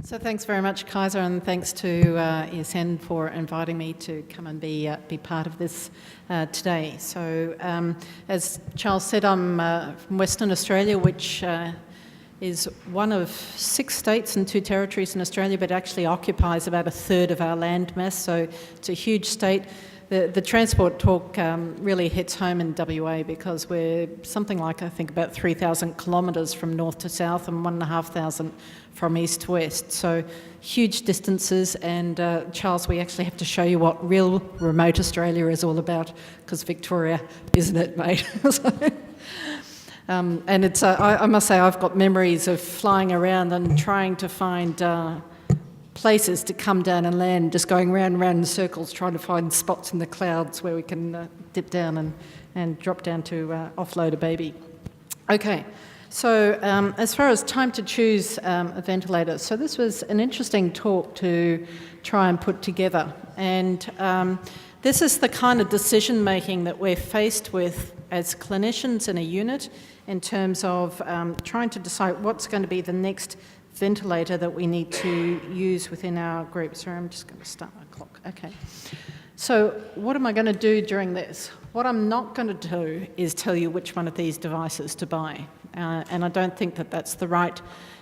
So thanks very much, Kaiser, and thanks to ESN for inviting me to come and be part of this today. So as Charles said, I'm from Western Australia, which is one of 6 states and 2 territories in Australia, but actually occupies about a third of our land mass, so it's a huge state. The transport talk really hits home in WA because we're something like, I think, about 3,000 kilometres from north to south and 1,500 from east to west. So huge distances, and Charles, we actually have to show you what real remote Australia is all about, because Victoria, isn't it, mate? And it's, I must say, I've got memories of flying around and trying to find places to come down and land, just going round and round in circles, trying to find spots in the clouds where we can dip down and drop down to offload a baby. Okay, so as far as time to choose a ventilator, so this was an interesting talk to try and put together, and this is the kind of decision making that we're faced with as clinicians in a unit in terms of trying to decide what's going to be the next ventilator that we need to use within our group. Sorry, I'm just going to start my clock. Okay. So what am I going to do during this? What I'm not going to do is tell you which one of these devices to buy. And I don't think that that's the right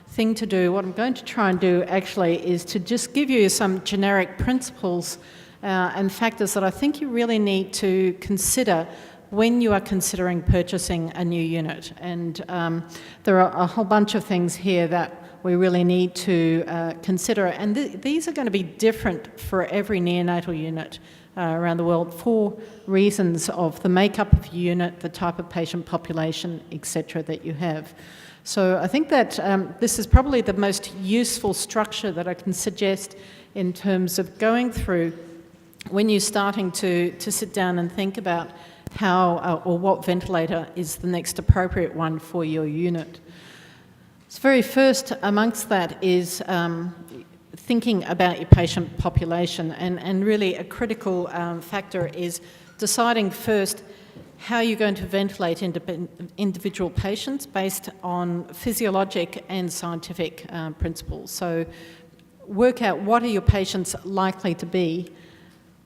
thing to do. What I'm going to try and do actually is to just give you some generic principles and factors that I think you really need to consider when you are considering purchasing a new unit. And there are a whole bunch of things here that we really need to consider, and these are going to be different for every neonatal unit around the world for reasons of the makeup of your unit, the type of patient population, etc. that you have. So I think that this is probably the most useful structure that I can suggest in terms of going through when you're starting to sit down and think about how or what ventilator is the next appropriate one for your unit. So very first amongst that is thinking about your patient population, and really a critical factor is deciding first how you're going to ventilate individual patients based on physiologic and scientific principles. So work out what are your patients likely to be,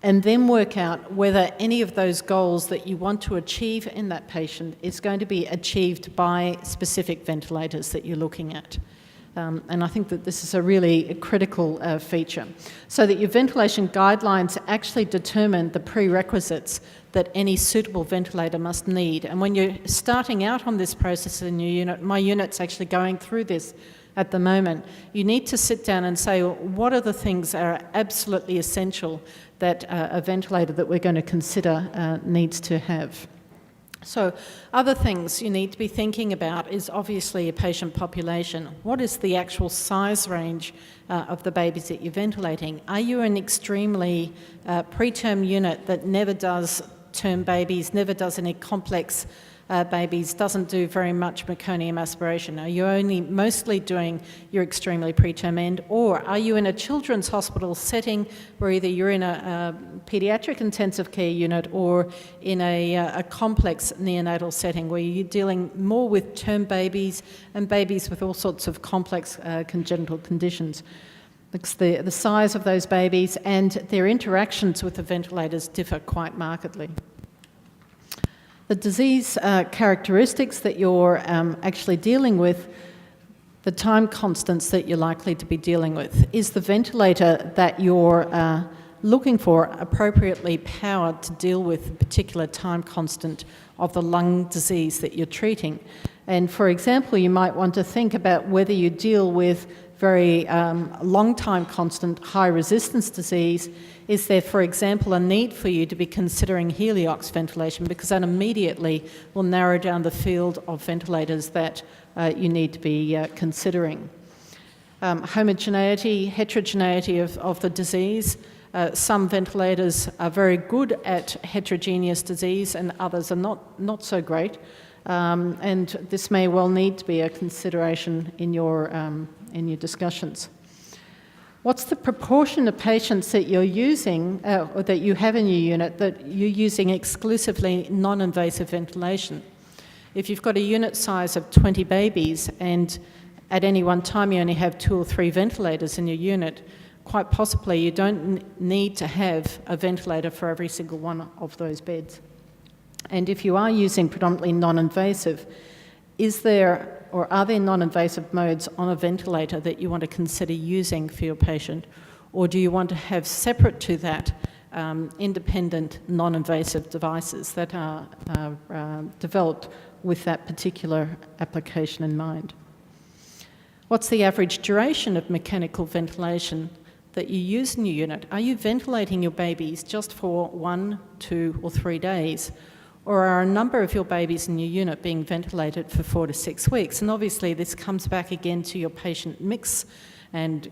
and then work out whether any of those goals that you want to achieve in that patient is going to be achieved by specific ventilators that you're looking at. And I think that this is a really critical feature, so that your ventilation guidelines actually determine the prerequisites that any suitable ventilator must need. And when you're starting out on this process in your unit, my unit's actually going through this at the moment, you need to sit down and say, well, what are the things that are absolutely essential that a ventilator that we're going to consider needs to have. So other things you need to be thinking about is obviously a patient population. What is the actual size range of the babies that you're ventilating? Are you an extremely preterm unit that never does term babies, never does any complex babies, doesn't do very much meconium aspiration? Are you only mostly doing your extremely preterm end, or are you in a children's hospital setting where either you're in a paediatric intensive care unit or in a complex neonatal setting where you're dealing more with term babies and babies with all sorts of complex congenital conditions? Because the size of those babies and their interactions with the ventilators differ quite markedly. The disease characteristics that you're actually dealing with, the time constants that you're likely to be dealing with. Is the ventilator that you're looking for appropriately powered to deal with a particular time constant of the lung disease that you're treating? And for example, you might want to think about whether you deal with very long time constant high resistance disease. Is there, for example, a need for you to be considering heliox ventilation, because that immediately will narrow down the field of ventilators that you need to be considering. Homogeneity, heterogeneity of the disease. Some ventilators are very good at heterogeneous disease and others are not so great. And this may well need to be a consideration in your discussions. What's the proportion of patients that you're using, or that you have in your unit, that you're using exclusively non-invasive ventilation? If you've got a unit size of 20 babies and at any one time you only have 2 or 3 ventilators in your unit, quite possibly you don't need to have a ventilator for every single one of those beds. And if you are using predominantly non-invasive, is there or are there non-invasive modes on a ventilator that you want to consider using for your patient? Or do you want to have separate to that independent non-invasive devices that are developed with that particular application in mind? What's the average duration of mechanical ventilation that you use in your unit? Are you ventilating your babies just for 1, 2, or 3 days? Or are a number of your babies in your unit being ventilated for 4 to 6 weeks? And obviously this comes back again to your patient mix, and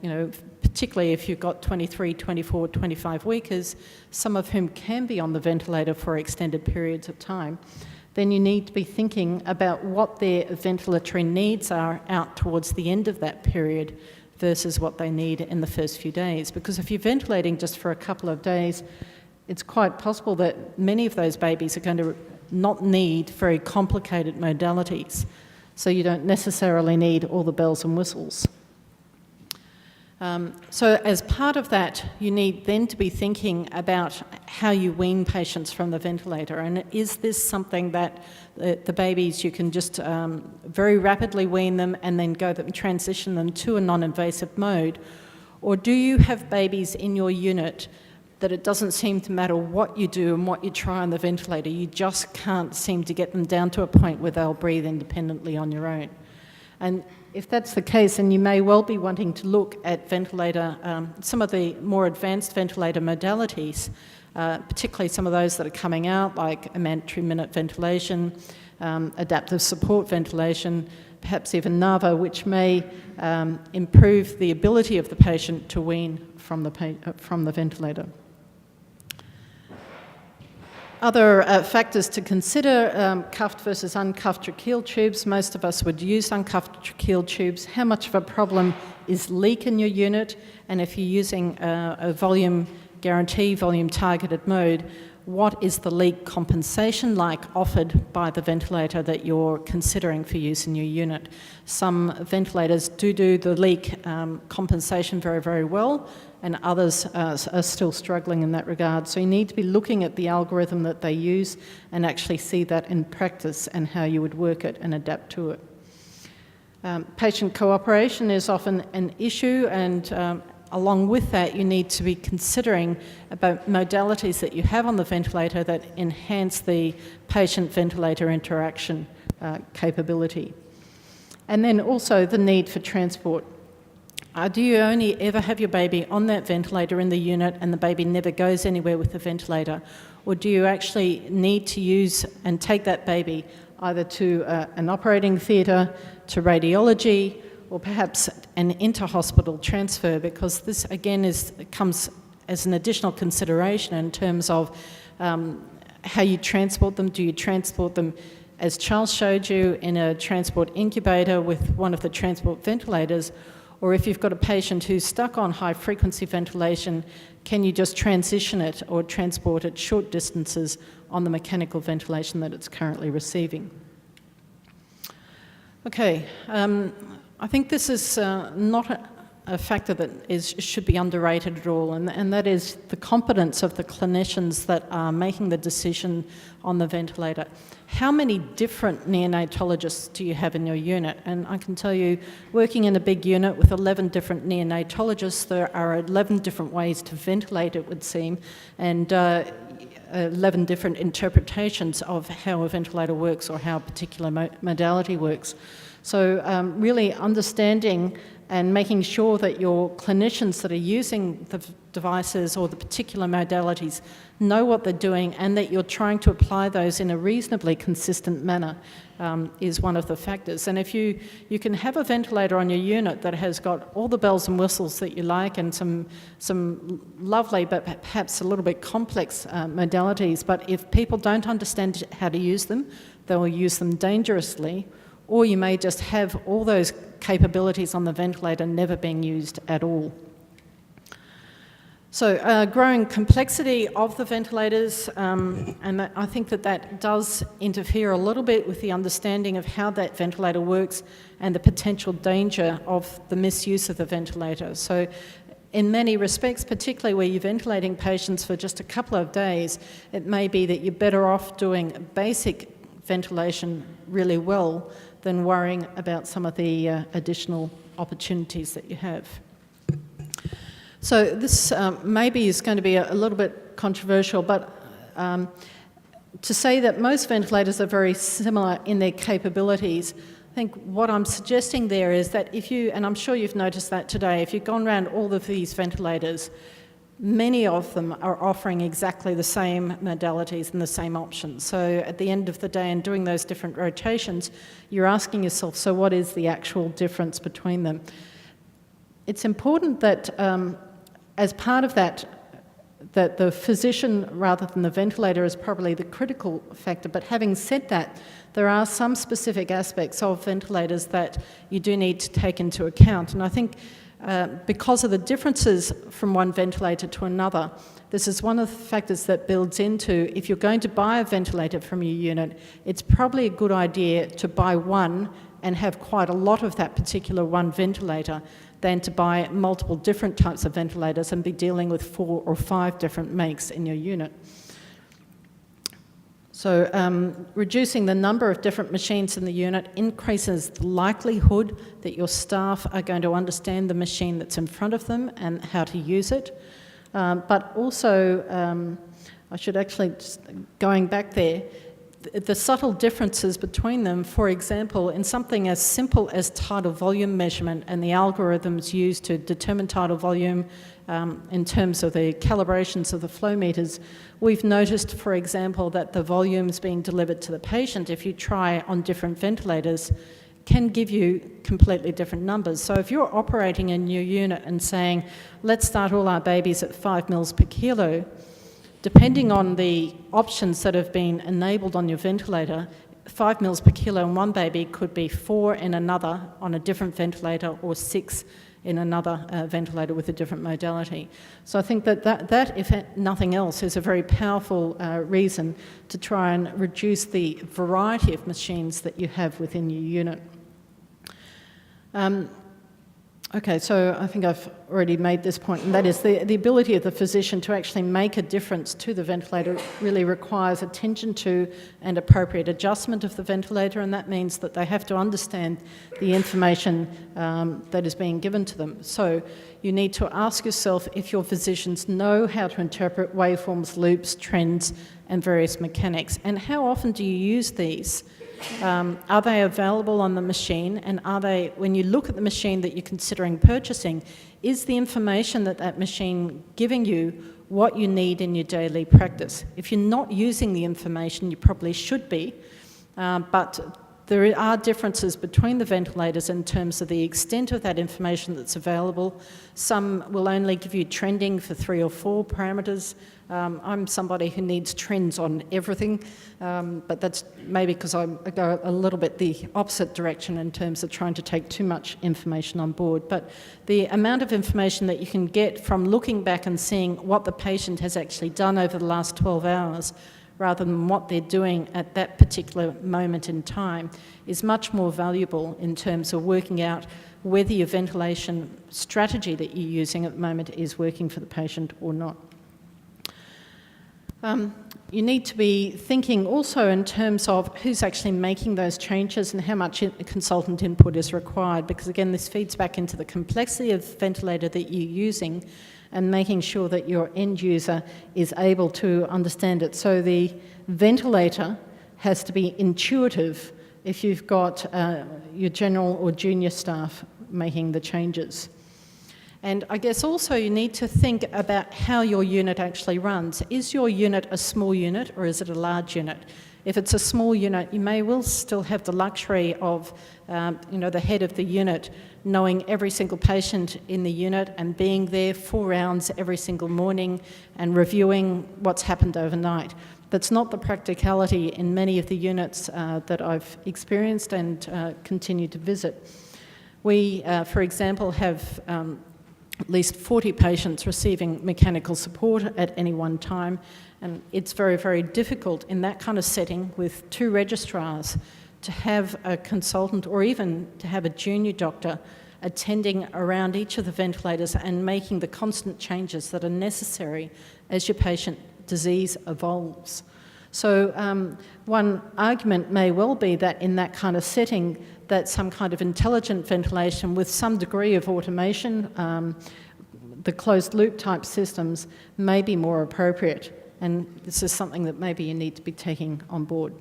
particularly if you've got 23, 24, 25 weekers, some of whom can be on the ventilator for extended periods of time, then you need to be thinking about what their ventilatory needs are out towards the end of that period versus what they need in the first few days. Because if you're ventilating just for a couple of days, it's quite possible that many of those babies are going to not need very complicated modalities. So you don't necessarily need all the bells and whistles. So as part of that, you need then to be thinking about how you wean patients from the ventilator. And is this something that the babies, you can just very rapidly wean them and then transition them to a non-invasive mode? Or do you have babies in your unit that it doesn't seem to matter what you do and what you try on the ventilator, you just can't seem to get them down to a point where they'll breathe independently on your own? And if that's the case, then you may well be wanting to look at ventilator, some of the more advanced ventilator modalities, particularly some of those that are coming out, like a mandatory minute ventilation, adaptive support ventilation, perhaps even NAVA, which may improve the ability of the patient to wean from the ventilator. Other factors to consider, cuffed versus uncuffed tracheal tubes. Most of us would use uncuffed tracheal tubes. How much of a problem is leak in your unit? And if you're using a volume guarantee, volume targeted mode, what is the leak compensation like offered by the ventilator that you're considering for use in your unit? Some ventilators do the leak compensation very, very well, and others are still struggling in that regard. So you need to be looking at the algorithm that they use and actually see that in practice and how you would work it and adapt to it. Patient cooperation is often an issue, and along with that, you need to be considering about modalities that you have on the ventilator that enhance the patient-ventilator interaction capability. And then also the need for transport. Do you only ever have your baby on that ventilator in the unit and the baby never goes anywhere with the ventilator? Or do you actually need to use and take that baby either to an operating theatre, to radiology, or perhaps an inter-hospital transfer? Because this, again, comes as an additional consideration in terms of how you transport them. Do you transport them, as Charles showed you, in a transport incubator with one of the transport ventilators? Or if you've got a patient who's stuck on high-frequency ventilation, can you just transition it or transport it short distances on the mechanical ventilation that it's currently receiving? Okay, I think this is not a factor that should be underrated at all, and that is the competence of the clinicians that are making the decision on the ventilator. How many different neonatologists do you have in your unit? And I can tell you, working in a big unit with 11 different neonatologists, there are 11 different ways to ventilate, it would seem, and 11 different interpretations of how a ventilator works or how a particular modality works. So really understanding and making sure that your clinicians that are using the devices or the particular modalities know what they're doing and that you're trying to apply those in a reasonably consistent manner is one of the factors. And if you can have a ventilator on your unit that has got all the bells and whistles that you like and some lovely but perhaps a little bit complex modalities, but if people don't understand how to use them, they will use them dangerously. Or you may just have all those capabilities on the ventilator never being used at all. So growing complexity of the ventilators, and I think that does interfere a little bit with the understanding of how that ventilator works and the potential danger of the misuse of the ventilator. So in many respects, particularly where you're ventilating patients for just a couple of days, it may be that you're better off doing basic ventilation really well than worrying about some of the additional opportunities that you have. So this maybe is going to be a little bit controversial, but to say that most ventilators are very similar in their capabilities, I think what I'm suggesting there is that if you, and I'm sure you've noticed that today, if you've gone around all of these ventilators, many of them are offering exactly the same modalities and the same options. So at the end of the day, in doing those different rotations, you're asking yourself, so what is the actual difference between them? It's important that as part of that, that the physician rather than the ventilator is probably the critical factor. But having said that, there are some specific aspects of ventilators that you do need to take into account. And I think because of the differences from one ventilator to another, this is one of the factors that builds into, if you're going to buy a ventilator from your unit, it's probably a good idea to buy one and have quite a lot of that particular one ventilator than to buy multiple different types of ventilators and be dealing with 4 or 5 different makes in your unit. So reducing the number of different machines in the unit increases the likelihood that your staff are going to understand the machine that's in front of them and how to use it. But also, I should actually, just going back there, the subtle differences between them, for example, in something as simple as tidal volume measurement and the algorithms used to determine tidal volume in terms of the calibrations of the flow meters, we've noticed, for example, that the volumes being delivered to the patient, if you try on different ventilators, can give you completely different numbers. So if you're operating a new unit and saying, let's start all our babies at 5 mils per kilo, depending on the options that have been enabled on your ventilator, 5 mils per kilo in one baby could be 4 in another on a different ventilator, or 6 in another ventilator with a different modality. So I think that, if nothing else, is a very powerful reason to try and reduce the variety of machines that you have within your unit. Okay, so I think I've already made this point, and that is the ability of the physician to actually make a difference to the ventilator really requires attention to and appropriate adjustment of the ventilator, and that means that they have to understand the information that is being given to them. So you need to ask yourself if your physicians know how to interpret waveforms, loops, trends, and various mechanics, and how often do you use these? Are they available on the machine, and are they, when you look at the machine that you're considering purchasing, is the information that machine giving you what you need in your daily practice? If you're not using the information, you probably should be, but there are differences between the ventilators in terms of the extent of that information that's available. Some will only give you trending for 3 or 4 parameters. I'm somebody who needs trends on everything, but that's maybe because I go a little bit the opposite direction in terms of trying to take too much information on board. But the amount of information that you can get from looking back and seeing what the patient has actually done over the last 12 hours rather than what they're doing at that particular moment in time is much more valuable in terms of working out whether your ventilation strategy that you're using at the moment is working for the patient or not. You need to be thinking also in terms of who's actually making those changes and how much consultant input is required, because again, this feeds back into the complexity of the ventilator that you're using and making sure that your end user is able to understand it. So the ventilator has to be intuitive if you've got your general or junior staff making the changes. And I guess also you need to think about how your unit actually runs. Is your unit a small unit or is it a large unit? If it's a small unit, you may well still have the luxury of the head of the unit knowing every single patient in the unit and being there 4 rounds every single morning and reviewing what's happened overnight. That's not the practicality in many of the units that I've experienced and continue to visit. We, for example, have at least 40 patients receiving mechanical support at any one time. And it's very, very difficult in that kind of setting with 2 registrars to have a consultant or even to have a junior doctor attending around each of the ventilators and making the constant changes that are necessary as your patient disease evolves. So one argument may well be that in that kind of setting, that some kind of intelligent ventilation with some degree of automation, the closed loop type systems may be more appropriate. And this is something that maybe you need to be taking on board.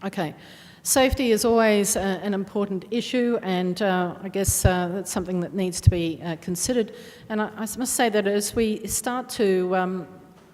Okay. Safety is always an important issue, and I guess that's something that needs to be considered. And I must say that as we start to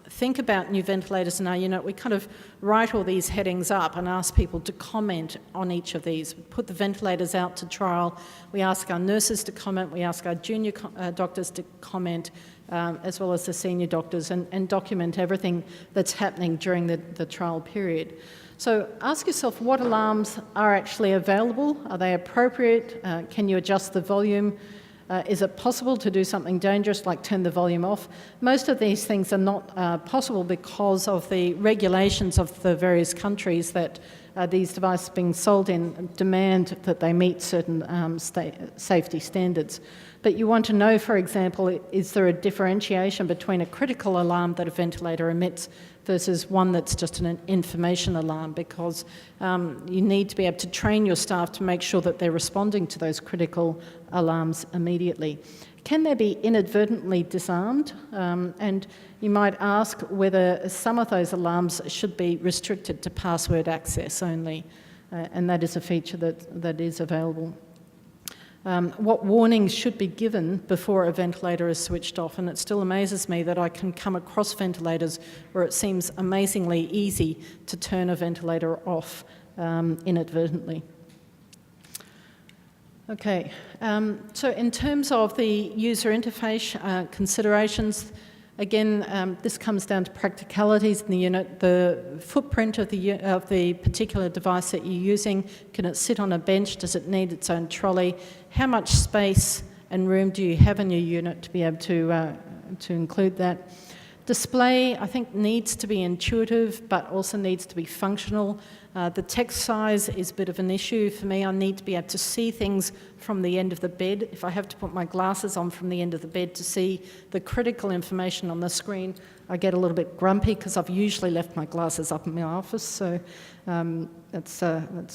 think about new ventilators in our unit, we kind of write all these headings up and ask people to comment on each of these. We put the ventilators out to trial, we ask our nurses to comment, we ask our junior doctors to comment, as well as the senior doctors, and document everything that's happening during the trial period. So ask yourself what alarms are actually available. Are they appropriate? Can you adjust the volume? Is it possible to do something dangerous like turn the volume off? Most of these things are not possible because of the regulations of the various countries that these devices being sold in demand that they meet certain safety standards. But you want to know, for example, is there a differentiation between a critical alarm that a ventilator emits versus one that's just an information alarm, because you need to be able to train your staff to make sure that they're responding to those critical alarms immediately. Can they be inadvertently disarmed? And you might ask whether some of those alarms should be restricted to password access only, and that is a feature that is available. What warnings should be given before a ventilator is switched off, and it still amazes me that I can come across ventilators where it seems amazingly easy to turn a ventilator off inadvertently. Okay, so in terms of the user interface considerations, again, this comes down to practicalities in the unit. The footprint of the particular device that you're using, can it sit on a bench? Does it need its own trolley? How much space and room do you have in your unit to be able to include that? Display, I think, needs to be intuitive, but also needs to be functional. The text size is a bit of an issue for me. I need to be able to see things from the end of the bed. If I have to put my glasses on from the end of the bed to see the critical information on the screen, I get a little bit grumpy because I've usually left my glasses up in my office. So that's a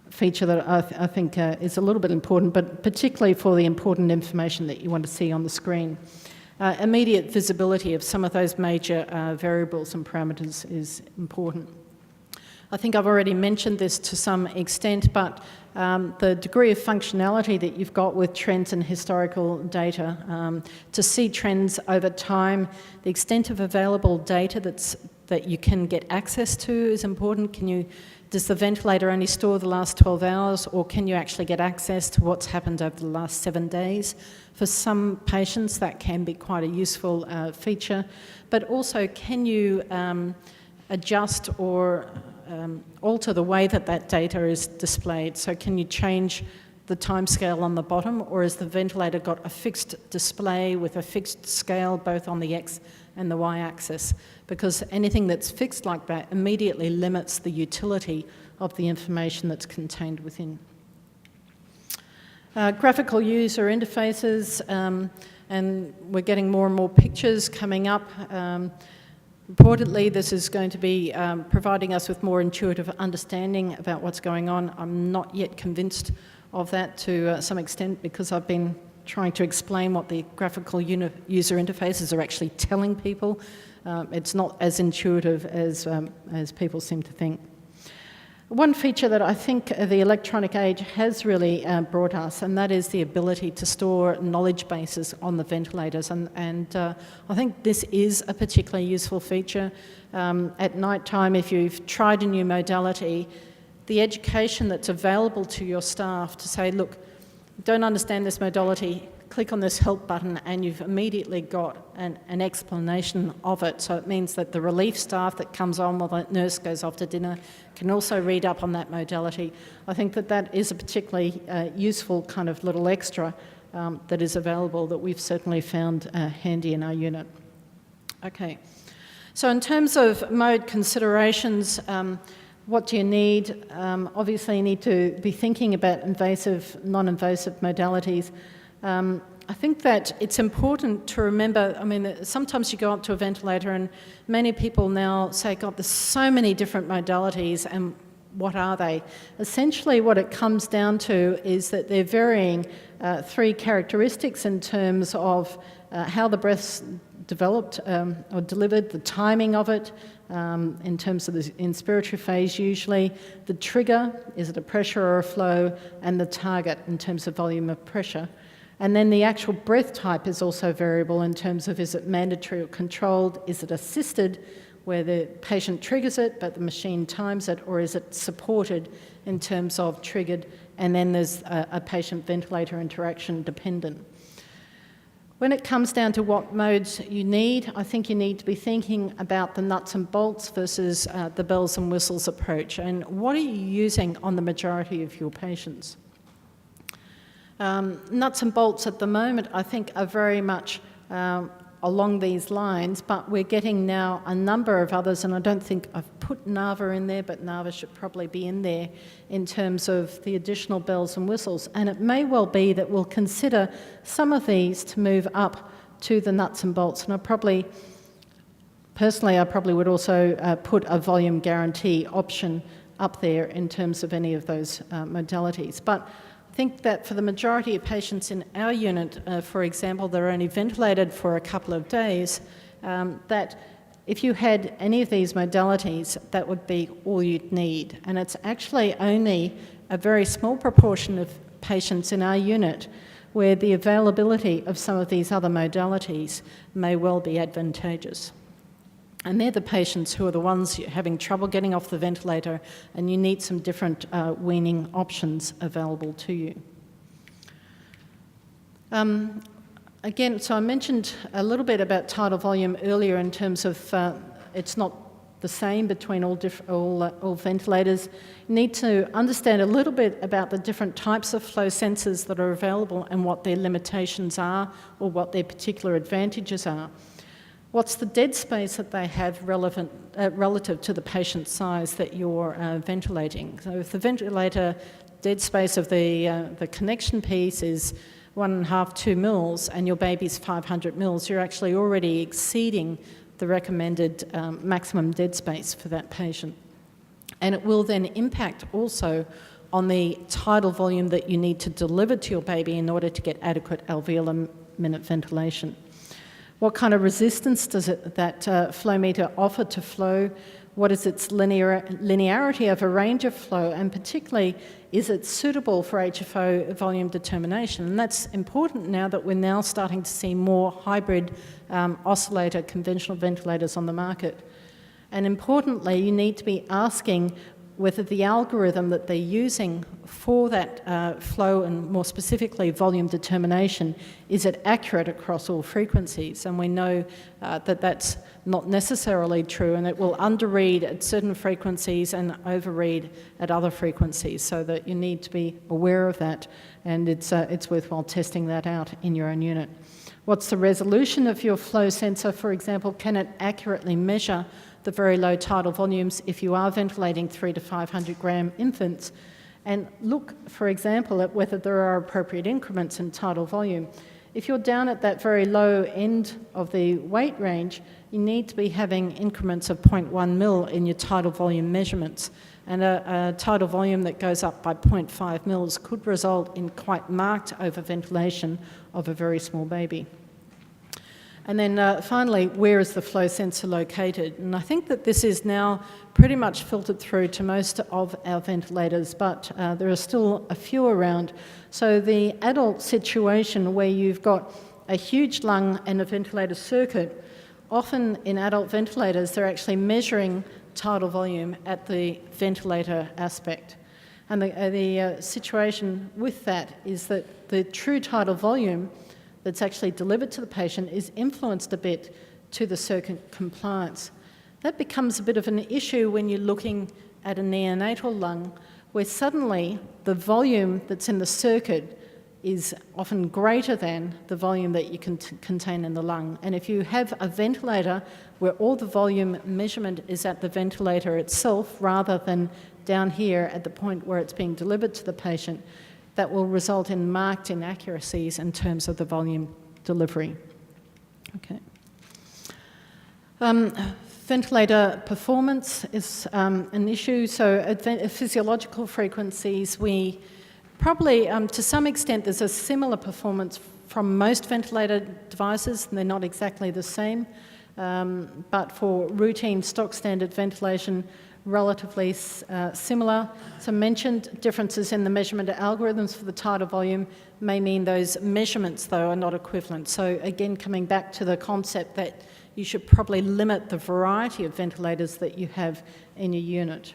feature that I think is a little bit important, but particularly for the important information that you want to see on the screen. Immediate visibility of some of those major variables and parameters is important. I think I've already mentioned this to some extent, but the degree of functionality that you've got with trends and historical data, to see trends over time, the extent of available data that you can get access to is important. Does the ventilator only store the last 12 hours, or can you actually get access to what's happened over the last 7 days? For some patients, that can be quite a useful feature. But also, can you adjust or alter the way that data is displayed? So can you change the timescale on the bottom, or has the ventilator got a fixed display with a fixed scale both on the X and the Y axis? Because anything that's fixed like that immediately limits the utility of the information that's contained within. Graphical user interfaces, and we're getting more and more pictures coming up. Importantly, this is going to be providing us with more intuitive understanding about what's going on. I'm not yet convinced of that to some extent, because I've been trying to explain what the graphical user interfaces are actually telling people. It's not as intuitive as people seem to think. One feature that I think the electronic age has really brought us, and that is the ability to store knowledge bases on the ventilators. And I think this is a particularly useful feature. At night time, if you've tried a new modality, the education that's available to your staff to say, look, don't understand this modality, click on this help button, and you've immediately got an explanation of it. So it means that the relief staff that comes on while the nurse goes off to dinner can also read up on that modality. I think that is a particularly useful kind of little extra that is available that we've certainly found handy in our unit. Okay, so in terms of mode considerations, what do you need? Obviously, you need to be thinking about invasive, non-invasive modalities. I think that it's important to remember, I mean, sometimes you go up to a ventilator and many people now say, God, there's so many different modalities, and what are they? Essentially, what it comes down to is that they're varying three characteristics in terms of how the breath's developed or delivered, the timing of it, in terms of the inspiratory phase usually, the trigger, is it a pressure or a flow, and the target in terms of volume of pressure. And then the actual breath type is also variable in terms of, is it mandatory or controlled, is it assisted, where the patient triggers it but the machine times it, or is it supported in terms of triggered, and then there's a patient-ventilator interaction dependent. When it comes down to what modes you need, I think you need to be thinking about the nuts and bolts versus the bells and whistles approach, and what are you using on the majority of your patients? Nuts and bolts at the moment, I think, are very much along these lines, but we're getting now a number of others, and I don't think I've put NAVA in there, but NAVA should probably be in there in terms of the additional bells and whistles. And it may well be that we'll consider some of these to move up to the nuts and bolts. And personally, I probably would also put a volume guarantee option up there in terms of any of those modalities. But I think that for the majority of patients in our unit, for example, they're only ventilated for a couple of days, that if you had any of these modalities, that would be all you'd need. And it's actually only a very small proportion of patients in our unit where the availability of some of these other modalities may well be advantageous. And they're the patients who are the ones having trouble getting off the ventilator, and you need some different weaning options available to you. Again, so I mentioned a little bit about tidal volume earlier in terms of it's not the same between all ventilators. You need to understand a little bit about the different types of flow sensors that are available and what their limitations are or what their particular advantages are. What's the dead space that they have relative to the patient size that you're ventilating? So if the ventilator dead space of the connection piece is 1.5 to 2 mils and your baby's 500 mils, you're actually already exceeding the recommended maximum dead space for that patient. And it will then impact also on the tidal volume that you need to deliver to your baby in order to get adequate alveolar minute ventilation. What kind of resistance does that flow meter offer to flow? What is its linearity of a range of flow? And particularly, is it suitable for HFO volume determination? And that's important now that we're now starting to see more hybrid oscillator conventional ventilators on the market. And importantly, you need to be asking whether the algorithm that they're using for that flow and more specifically volume determination, is it accurate across all frequencies? And we know that that's not necessarily true, and it will underread at certain frequencies and overread at other frequencies, so that you need to be aware of that, and it's worthwhile testing that out in your own unit. What's the resolution of your flow sensor, for example? Can it accurately measure the very low tidal volumes if you are ventilating 300 to 500 gram infants? And look, for example, at whether there are appropriate increments in tidal volume. If you're down at that very low end of the weight range, you need to be having increments of 0.1 mil in your tidal volume measurements. And a tidal volume that goes up by 0.5 mils could result in quite marked overventilation of a very small baby. And then finally, where is the flow sensor located? And I think that this is now pretty much filtered through to most of our ventilators, but there are still a few around. So the adult situation where you've got a huge lung and a ventilator circuit, often in adult ventilators, they're actually measuring tidal volume at the ventilator aspect. And the situation with that is that the true tidal volume that's actually delivered to the patient is influenced a bit to the circuit compliance. That becomes a bit of an issue when you're looking at a neonatal lung, where suddenly the volume that's in the circuit is often greater than the volume that you can contain in the lung. And if you have a ventilator where all the volume measurement is at the ventilator itself rather than down here at the point where it's being delivered to the patient, that will result in marked inaccuracies in terms of the volume delivery. Okay. Ventilator performance is an issue. So at physiological frequencies, we probably, to some extent, there's a similar performance from most ventilator devices, and they're not exactly the same. But for routine stock standard ventilation, relatively similar. So mentioned differences in the measurement algorithms for the tidal volume may mean those measurements, though, are not equivalent. So again, coming back to the concept that you should probably limit the variety of ventilators that you have in your unit.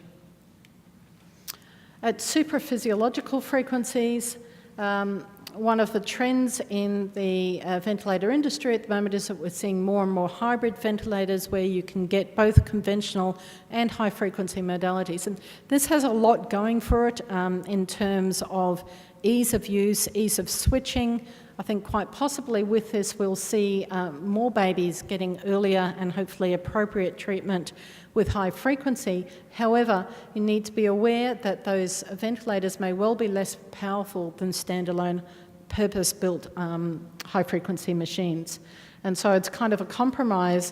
At supraphysiological frequencies, one of the trends in the ventilator industry at the moment is that we're seeing more and more hybrid ventilators where you can get both conventional and high-frequency modalities. And this has a lot going for it in terms of ease of use, ease of switching. I think quite possibly with this we'll see more babies getting earlier and hopefully appropriate treatment with high frequency. However, you need to be aware that those ventilators may well be less powerful than standalone purpose-built high-frequency machines. And so it's kind of a compromise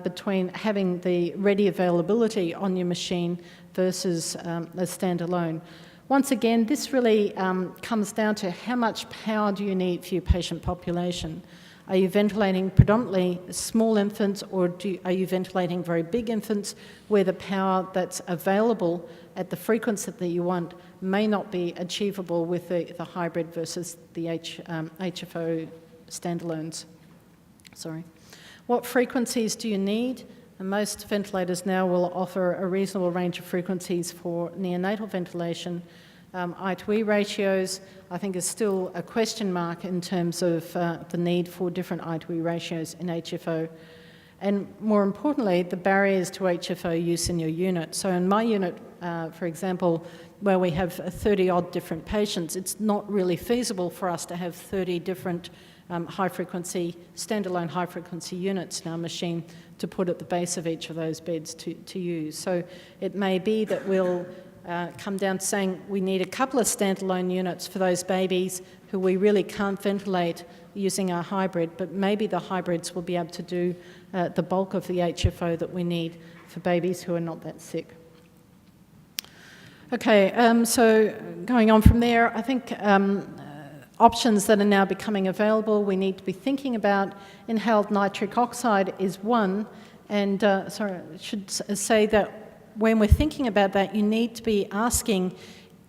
between having the ready availability on your machine versus a standalone. Once again, this really comes down to how much power do you need for your patient population. Are you ventilating predominantly small infants, or are you ventilating very big infants where the power that's available at the frequency that you want may not be achievable with the hybrid versus the HFO standalones? Sorry. What frequencies do you need? And most ventilators now will offer a reasonable range of frequencies for neonatal ventilation. I/E ratios, I think, is still a question mark in terms of the need for different I/E ratios in HFO. And more importantly, the barriers to HFO use in your unit. So in my unit, for example, where we have 30-odd different patients, it's not really feasible for us to have 30 different standalone high-frequency units in our machine to put at the base of each of those beds to use. So it may be that we'll come down to saying we need a couple of standalone units for those babies who we really can't ventilate using our hybrid, but maybe the hybrids will be able to do the bulk of the HFO that we need for babies who are not that sick. Okay, so going on from there, I think options that are now becoming available, we need to be thinking about. Inhaled nitric oxide is one, and sorry, I should say that when we're thinking about that, you need to be asking,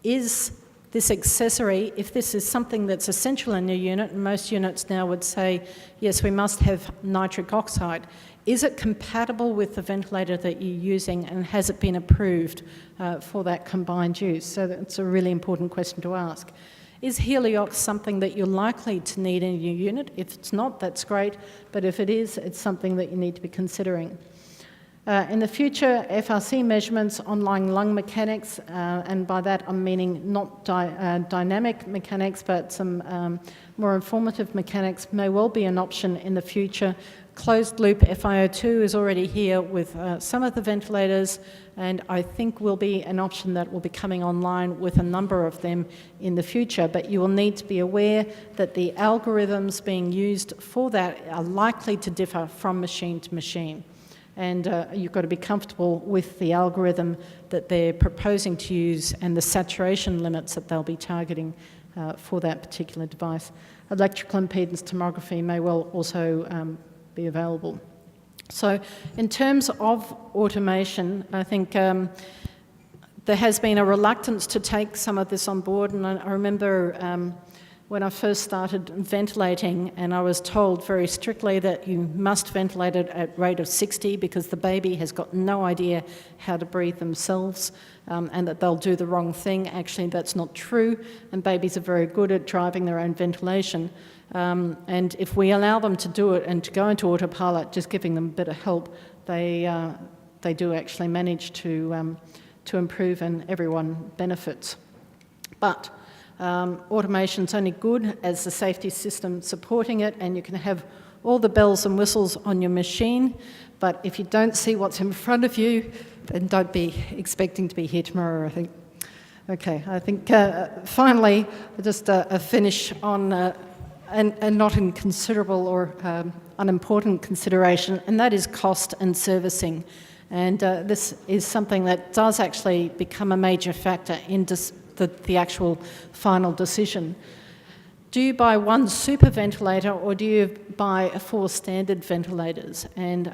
is this accessory, if this is something that's essential in your unit, and most units now would say, yes, we must have nitric oxide, is it compatible with the ventilator that you're using, and has it been approved for that combined use? So that's a really important question to ask. Is Heliox something that you're likely to need in your unit? If it's not, that's great, but if it is, it's something that you need to be considering. In the future, FRC measurements on lung mechanics, and by that I'm meaning not dynamic mechanics, but some more informative mechanics may well be an option in the future. Closed loop FiO2 is already here with some of the ventilators, and I think will be an option that will be coming online with a number of them in the future. But you will need to be aware that the algorithms being used for that are likely to differ from machine to machine. And you've got to be comfortable with the algorithm that they're proposing to use and the saturation limits that they'll be targeting for that particular device. Electrical impedance tomography may well also be available. So in terms of automation, I think there has been a reluctance to take some of this on board, and I remember when I first started ventilating, and I was told very strictly that you must ventilate it at rate of 60 because the baby has got no idea how to breathe themselves, and that they'll do the wrong thing. Actually, that's not true, and babies are very good at driving their own ventilation. And if we allow them to do it and to go into autopilot, just giving them a bit of help, they do actually manage to improve, and everyone benefits. But Automation's only good as the safety system supporting it, and you can have all the bells and whistles on your machine, but if you don't see what's in front of you, then don't be expecting to be here tomorrow, I think. Okay, I think finally, just a finish on, and not inconsiderable or unimportant consideration, and that is cost and servicing. And this is something that does actually become a major factor in the actual final decision. Do you buy one super ventilator or do you buy 4 standard ventilators? And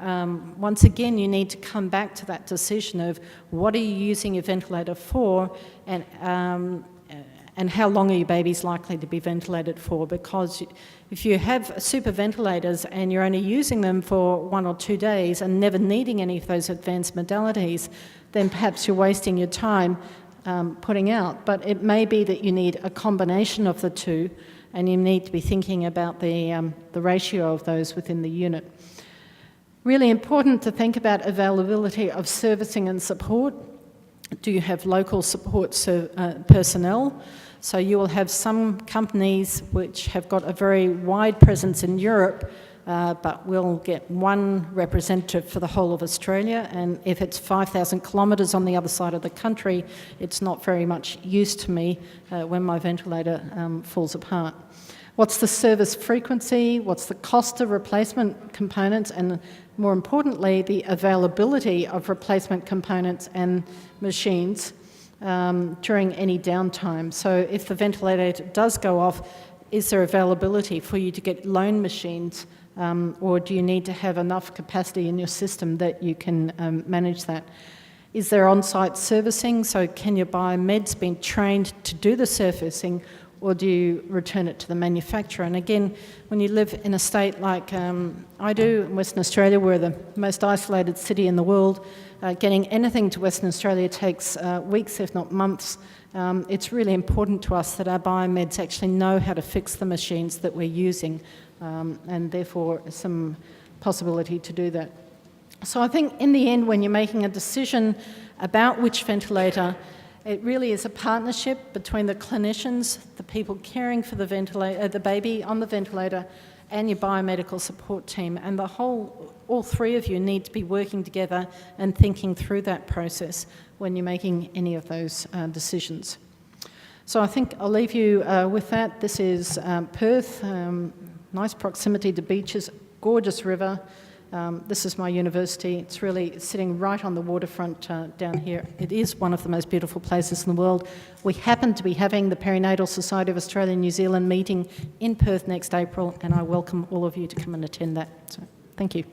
once again, you need to come back to that decision of what are you using your ventilator for, and how long are your babies likely to be ventilated for? Because if you have super ventilators and you're only using them for 1 or 2 days and never needing any of those advanced modalities, then perhaps you're wasting your time putting out. But it may be that you need a combination of the two, and you need to be thinking about the ratio of those within the unit. Really important to think about availability of servicing and support. Do you have local support personnel? So you will have some companies which have got a very wide presence in Europe, but will get one representative for the whole of Australia, and if it's 5,000 kilometres on the other side of the country, it's not very much use to me when my ventilator falls apart. What's the service frequency? What's the cost of replacement components? And more importantly, the availability of replacement components and machines during any downtime. So if the ventilator does go off, is there availability for you to get loan machines, or do you need to have enough capacity in your system that you can manage that? Is there on-site servicing? So can your biomeds be trained to do the servicing, or do you return it to the manufacturer? And again, when you live in a state like I do in Western Australia, we're the most isolated city in the world. Getting anything to Western Australia takes weeks, if not months. It's really important to us that our biomeds actually know how to fix the machines that we're using, and therefore some possibility to do that. So I think in the end, when you're making a decision about which ventilator, it really is a partnership between the clinicians, the people caring for the baby on the ventilator, and your biomedical support team. And all 3 of you need to be working together and thinking through that process when you're making any of those decisions. So I think I'll leave you with that. This is Perth, nice proximity to beaches, gorgeous river. This is my university. It's really sitting right on the waterfront down here. It is one of the most beautiful places in the world. We happen to be having the Perinatal Society of Australia and New Zealand meeting in Perth next April, and I welcome all of you to come and attend that. So, thank you.